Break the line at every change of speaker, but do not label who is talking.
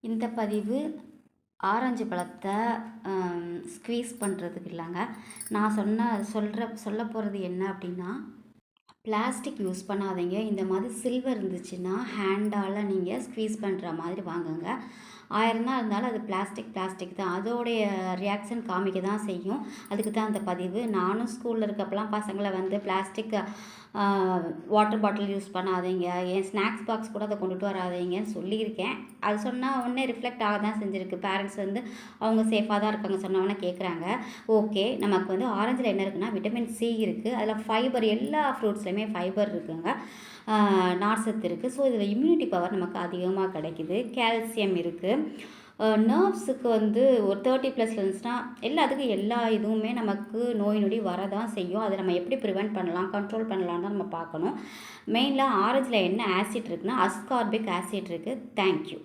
இந்த பதிவு ஆரஞ்சு பழத்தை ஸ்க்வீஸ் பண்ணுறதுக்கு இல்லைங்க. நான் சொல்ல போகிறது என்ன அப்படின்னா, பிளாஸ்டிக் யூஸ் பண்ணாதீங்க. இந்த மாதிரி சில்வர் இருந்துச்சுன்னா ஹேண்டால் நீங்கள் ஸ்க்வீஸ் பண்ணுற மாதிரி வாங்குங்க. 1000 தான் இருந்தாலும் அது பிளாஸ்டிக் தான். அதோடைய ரியாக்ஷன் காமிக்க தான் செய்யும். அதுக்கு தான் அந்த பதிவு. நானும் ஸ்கூலில் இருக்கப்பலாம் பசங்களை வந்து பிளாஸ்டிக் வாட்டர் பாட்டில் யூஸ் பண்ணாதீங்க, என் ஸ்நாக்ஸ் பாக்ஸ் கூட அதை கொண்டுட்டு வராதீங்கன்னு சொல்லியிருக்கேன். அது சொன்னால் உடனே ரிஃப்ளெக்ட் ஆக தான் செஞ்சுருக்கு. பேரண்ட்ஸ் வந்து அவங்க சேஃபாக தான் இருக்காங்க சொன்னவொடனே கேட்குறாங்க. ஓகே, நமக்கு வந்து ஆரஞ்சில் என்ன இருக்குன்னா விட்டமின் சி இருக்குது. அதில் ஃபைபர், எல்லா ஃப்ரூட்ஸ்லையுமே ஃபைபர் இருக்குங்க, நார்சத்து இருக்குது. ஸோ இதில் இம்யூனிட்டி பவர் நமக்கு அதிகமாக கிடைக்குது. கால்சியம் இருக்குது. நர்வ்ஸுக்கு வந்து ஒரு 30+ இருந்துச்சுன்னா எல்லாத்துக்கும் எல்லா இதுவுமே நமக்கு நோய் நொடி வரதான் செய்யும். அதை நம்ம எப்படி ப்ரிவெண்ட் பண்ணலாம், கண்ட்ரோல் பண்ணலான்னு தான் நம்ம பார்க்கணும். மெயினாக ஆரஞ்சில் என்ன ஆசிட் இருக்குன்னா அஸ்கார்பிக் ஆசிட் இருக்குது. தேங்க்யூ.